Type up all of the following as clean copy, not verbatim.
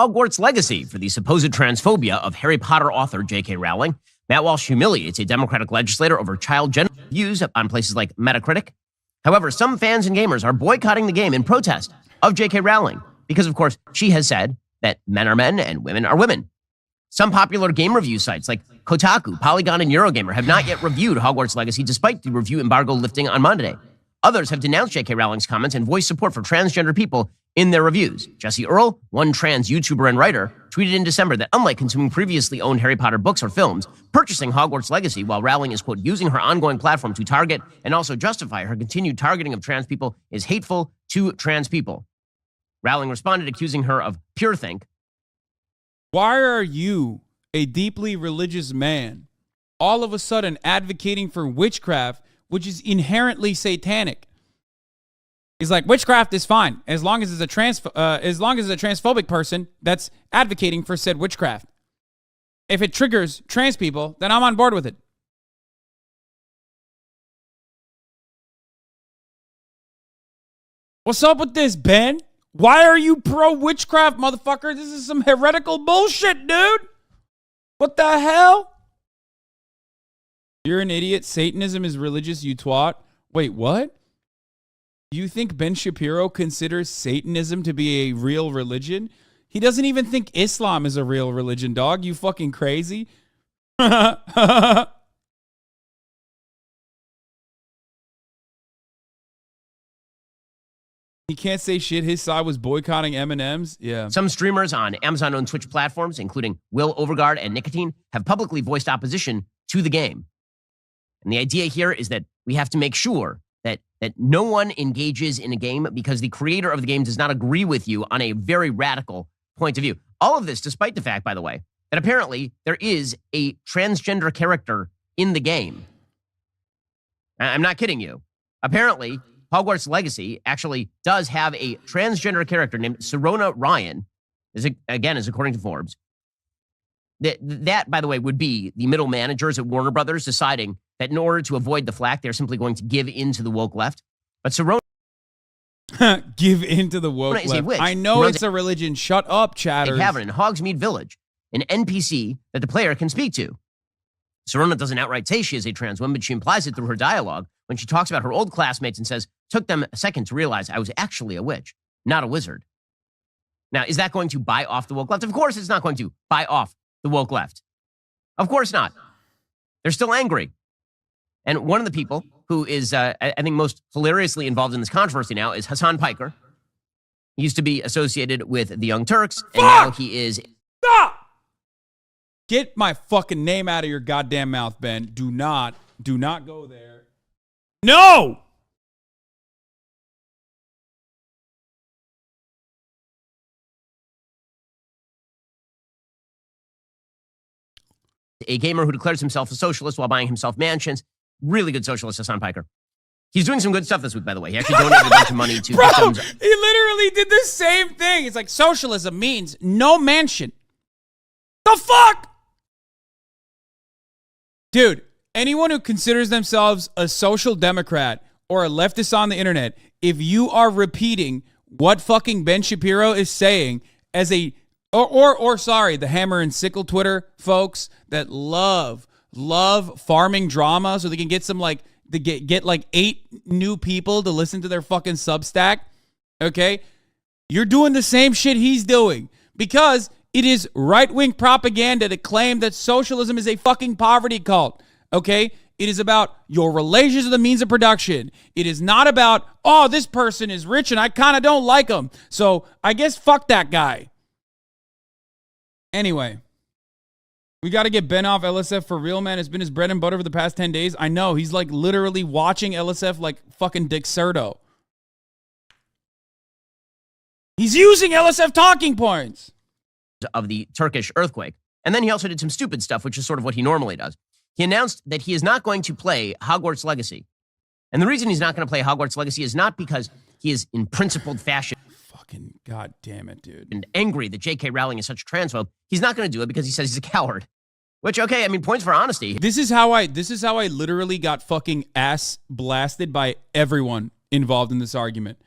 Hogwarts Legacy for the supposed transphobia of Harry Potter author J.K. Rowling. Matt Walsh humiliates a Democratic legislator over child gender views on places like Metacritic. However, some fans and gamers are boycotting the game in protest of J.K. Rowling because, of course, she has said that men are men and women are women. Some popular game review sites like Kotaku, Polygon, and Eurogamer have not yet reviewed Hogwarts Legacy despite the review embargo lifting on Monday. Others have denounced J.K. Rowling's comments and voiced support for transgender people in their reviews. Jesse Earl, one trans YouTuber and writer, tweeted in December that unlike consuming previously owned Harry Potter books or films, purchasing Hogwarts Legacy while Rowling is, quote, using her ongoing platform to target and also justify her continued targeting of trans people is hateful to trans people. Rowling responded, accusing her of pure think. Why are you, a deeply religious man, all of a sudden advocating for witchcraft, which is inherently satanic? He's like, witchcraft is fine as long as it's a transphobic person that's advocating for said witchcraft. If it triggers trans people, then I'm on board with it. What's up with this, Ben? Why are you pro-witchcraft, motherfucker? This is some heretical bullshit, dude. What the hell? You're an idiot. Satanism is religious, you twat. Wait, what? You think Ben Shapiro considers Satanism to be a real religion? He doesn't even think Islam is a real religion, dog. You fucking crazy? He can't say shit. His side was boycotting M&Ms. Yeah. Some streamers on Amazon-owned Twitch platforms, including Will Overguard and Nicotine, have publicly voiced opposition to the game. And the idea here is that we have to make sure that no one engages in a game because the creator of the game does not agree with you on a very radical point of view. All of this, despite the fact, by the way, that apparently there is a transgender character in the game. I'm not kidding you. Apparently, Hogwarts Legacy actually does have a transgender character named Serona Ryan, is according to Forbes. That, by the way, would be the middle managers at Warner Brothers deciding that in order to avoid the flack, they're simply going to give in to the woke left. But Serona... Give in to the woke left. I know it's a religion. Shut up, chatters. They have it in Hogsmeade Village, an NPC that the player can speak to. Serona doesn't outright say she is a trans woman, but she implies it through her dialogue when she talks about her old classmates and says, took them a second to realize I was actually a witch, not a wizard. Now, is that going to buy off the woke left? Of course it's not going to buy off the woke left. Of course not. They're still angry. And one of the people who is, I think, most hilariously involved in this controversy now is Hasan Piker. He used to be associated with the Young Turks, and now he is... Stop! Get my fucking name out of your goddamn mouth, Ben. Do not go there. No! A gamer who declares himself a socialist while buying himself mansions. Really good socialist, Hasan Piker. He's doing some good stuff this week, by the way. He actually donated a bunch of money to... Bro, he literally did the same thing. It's like socialism means no mansion. The fuck? Dude, anyone who considers themselves a social democrat or a leftist on the internet, if you are repeating what fucking Ben Shapiro is saying as a... Sorry, the Hammer and Sickle Twitter folks that love farming drama so they can get some get like 8 new people to listen to their fucking Substack. Okay? You're doing the same shit he's doing because it is right-wing propaganda to claim that socialism is a fucking poverty cult. Okay? It is about your relations to the means of production. It is not about, oh, this person is rich and I kind of don't like him. So I guess fuck that guy. Anyway, we got to get Ben off LSF for real, man. It's been his bread and butter for the past 10 days. I know. He's like literally watching LSF like fucking Dick Serto. He's using LSF talking points. Of the Turkish earthquake. And then he also did some stupid stuff, which is sort of what he normally does. He announced that he is not going to play Hogwarts Legacy. And the reason he's not going to play Hogwarts Legacy is not because he is in principled fashion. Fucking god damn it, dude. And angry that J.K. Rowling is such a transphobe. He's not going to do it because he says he's a coward. Which, okay, I mean, points for honesty. This is how I literally got fucking ass blasted by everyone involved in this argument.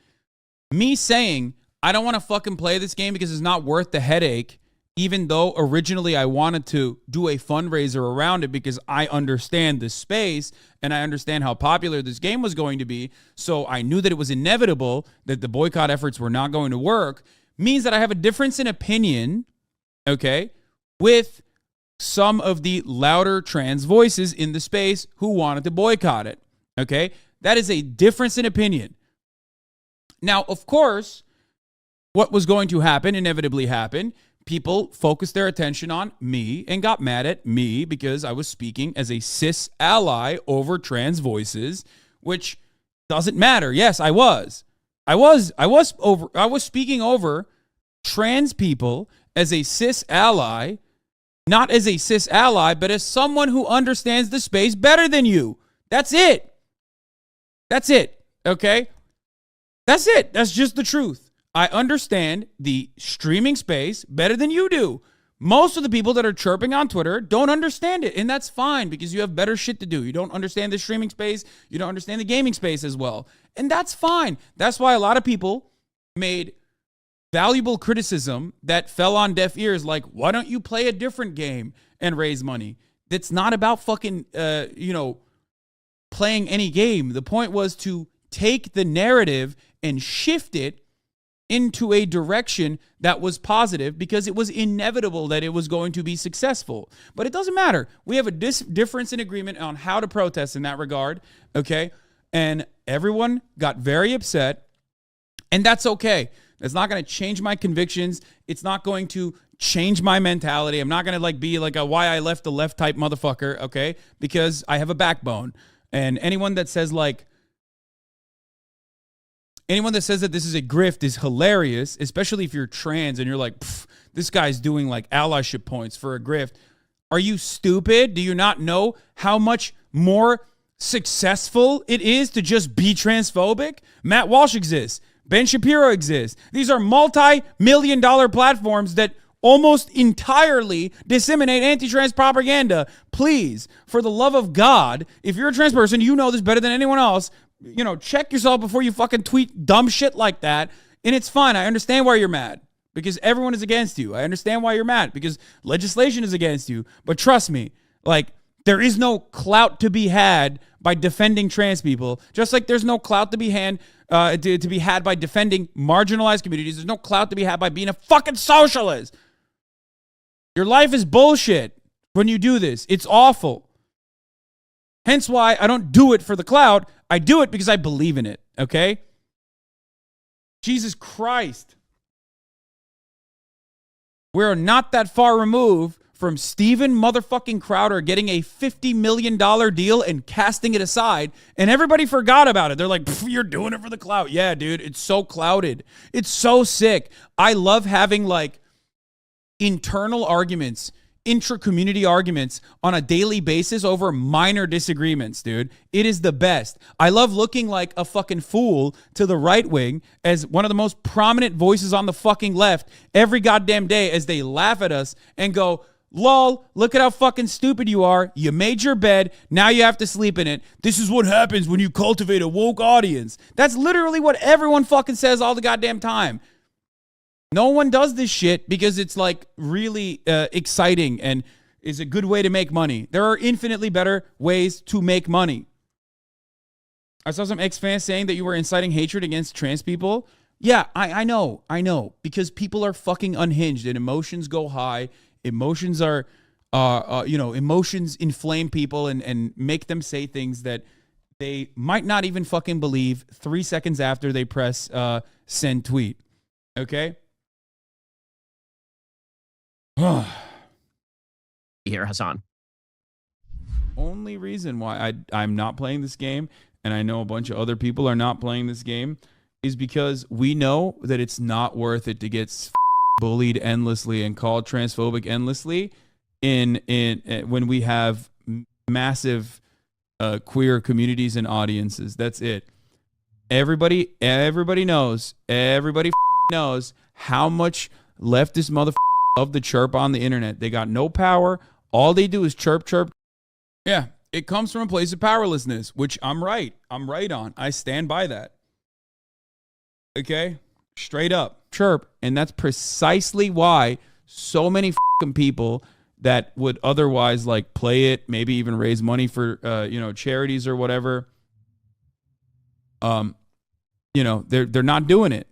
Me saying I don't want to fucking play this game because it's not worth the headache, even though originally I wanted to do a fundraiser around it because I understand the space and I understand how popular this game was going to be. So I knew that it was inevitable that the boycott efforts were not going to work. Means that I have a difference in opinion, okay, with some of the louder trans voices in the space who wanted to boycott it, okay? That is a difference in opinion. Now, of course, what was going to happen inevitably happened. People focused their attention on me and got mad at me because I was speaking as a cis ally over trans voices, which doesn't matter. Yes, I was. I was speaking over trans people as a cis ally, not as a cis ally, but as someone who understands the space better than you. That's it. That's it. Okay? That's it. That's just the truth. I understand the streaming space better than you do. Most of the people that are chirping on Twitter don't understand it, and that's fine because you have better shit to do. You don't understand the streaming space. You don't understand the gaming space as well, and that's fine. That's why a lot of people made valuable criticism that fell on deaf ears, like, why don't you play a different game and raise money? That's not about fucking, playing any game. The point was to take the narrative and shift it into a direction that was positive because it was inevitable that it was going to be successful. But it doesn't matter. We have a difference in agreement on how to protest in that regard, okay? And everyone got very upset, and that's okay. That's not going to change my convictions. It's not going to change my mentality. I'm not going to be like a why I left the left type motherfucker, okay? Because I have a backbone. And anyone that says that this is a grift is hilarious, especially if you're trans and you're like, this guy's doing like allyship points for a grift. Are you stupid? Do you not know how much more successful it is to just be transphobic? Matt Walsh exists. Ben Shapiro exists. These are multi-million-dollar platforms that almost entirely disseminate anti-trans propaganda. Please, for the love of God, if you're a trans person, you know this better than anyone else. Check yourself before you fucking tweet dumb shit like that. And it's fine. I understand why you're mad because everyone is against you. I understand why you're mad because legislation is against you. But trust me, there is no clout to be had by defending trans people. Just like there's no clout to be had by defending marginalized communities. There's no clout to be had by being a fucking socialist. Your life is bullshit when you do this. It's awful. Hence why I don't do it for the clout. I do it because I believe in it, okay? Jesus Christ. We're not that far removed from Steven motherfucking Crowder getting a $50 million deal and casting it aside, and everybody forgot about it. They're like, you're doing it for the clout. Yeah, dude, it's so clouded. It's so sick. I love having internal arguments, intra-community arguments on a daily basis over minor disagreements, dude. It is the best. I love looking like a fucking fool to the right wing as one of the most prominent voices on the fucking left every goddamn day as they laugh at us and go, lol, look at how fucking stupid you are. You made your bed. Now you have to sleep in it. This is what happens when you cultivate a woke audience. That's literally what everyone fucking says all the goddamn time. No one does this shit because it's really exciting and is a good way to make money. There are infinitely better ways to make money. I saw some ex-fans saying that you were inciting hatred against trans people. Yeah, I know. Because people are fucking unhinged and emotions go high. Emotions are, emotions inflame people and make them say things that they might not even fucking believe 3 seconds after they press send tweet. Okay? Here, Hasan. Only reason why I'm not playing this game, and I know a bunch of other people are not playing this game, is because we know that it's not worth it to get bullied endlessly and called transphobic endlessly in when we have massive queer communities and audiences. That's it. Everybody knows how much leftist motherfuckers love the chirp on the internet. They got no power. All they do is chirp. Yeah, it comes from a place of powerlessness, which I'm right on. I stand by that. Okay? Straight up. chirp. And that's precisely why so many fucking people that would otherwise like play it, maybe even raise money for, charities or whatever, they're not doing it.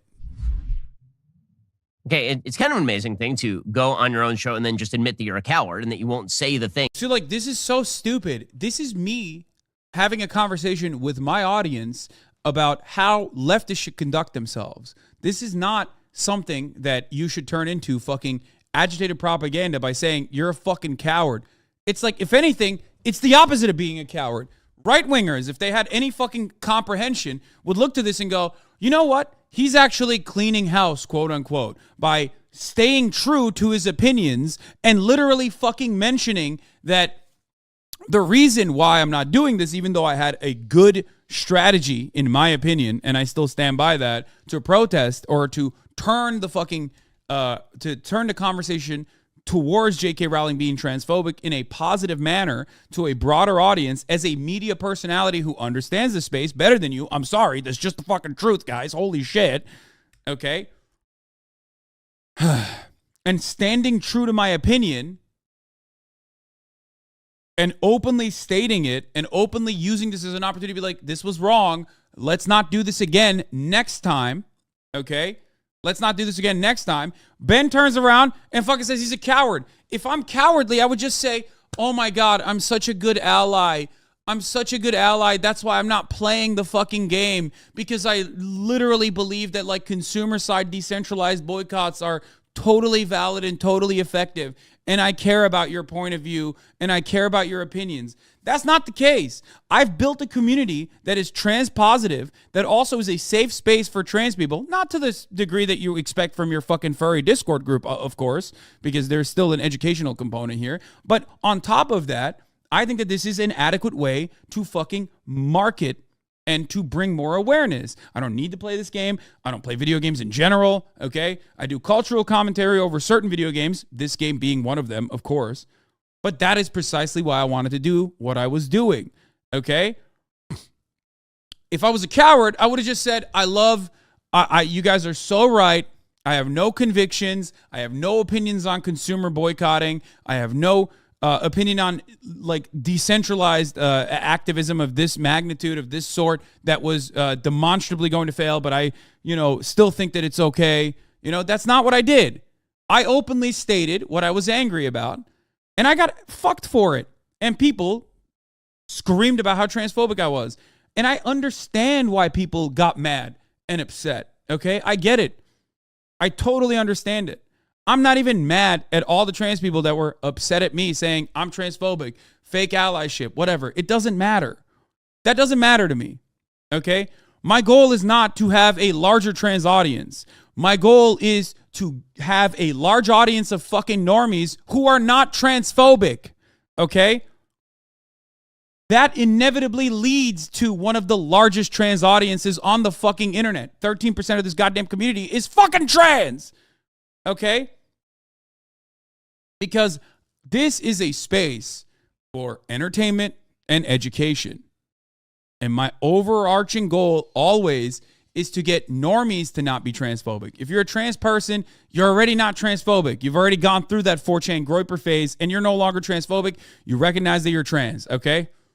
Okay, it's kind of an amazing thing to go on your own show and then just admit that you're a coward and that you won't say the thing. So, like, this is so stupid. This is me having a conversation with my audience about how leftists should conduct themselves. This is not something that you should turn into fucking agitated propaganda by saying you're a fucking coward. It's like, if anything, it's the opposite of being a coward. Right-wingers, if they had any fucking comprehension, would look to this and go, you know what? He's actually cleaning house, quote unquote, by staying true to his opinions and literally fucking mentioning that the reason why I'm not doing this, even though I had a good strategy, in my opinion, and I still stand by that, to protest or to turn the fucking, to turn the conversation towards J.K. Rowling being transphobic in a positive manner to a broader audience as a media personality who understands the space better than you. I'm sorry, that's just the fucking truth, guys. Holy shit. Okay? And standing true to my opinion and openly stating it and openly using this as an opportunity to be like, this was wrong. Let's not do this again next time. Okay? Let's not do this again next time. Ben turns around and fucking says he's a coward. If I'm cowardly, I would just say, oh my God, I'm such a good ally. I'm such a good ally. That's why I'm not playing the fucking game, because I literally believe that like consumer side decentralized boycotts are totally valid and totally effective. And I care about your point of view and I care about your opinions. That's not the case. I've built a community that is trans positive, that also is a safe space for trans people, not to the degree that you expect from your fucking furry Discord group, of course, because there's still an educational component here. But on top of that, I think that this is an adequate way to fucking market and to bring more awareness. I don't need to play this game. I don't play video games in general, okay? I do cultural commentary over certain video games, this game being one of them, of course. But that is precisely why I wanted to do what I was doing, okay? If I was a coward, I would have just said, you guys are so right. I have no convictions. I have no opinions on consumer boycotting. I have no opinion on like decentralized activism of this magnitude, of this sort, that was demonstrably going to fail, but I, still think that it's okay. That's not what I did. I openly stated what I was angry about, and I got fucked for it. And people screamed about how transphobic I was. And I understand why people got mad and upset, okay? I get it. I totally understand it. I'm not even mad at all the trans people that were upset at me saying I'm transphobic, fake allyship, whatever. It doesn't matter. That doesn't matter to me, okay? My goal is not to have a larger trans audience. My goal is to have a large audience of fucking normies who are not transphobic, okay? That inevitably leads to one of the largest trans audiences on the fucking internet. 13% of this goddamn community is fucking trans, okay? Because this is a space for entertainment and education. And my overarching goal always is to get normies to not be transphobic. If you're a trans person, you're already not transphobic. You've already gone through that 4chan groiper phase and you're no longer transphobic. You recognize that you're trans, okay?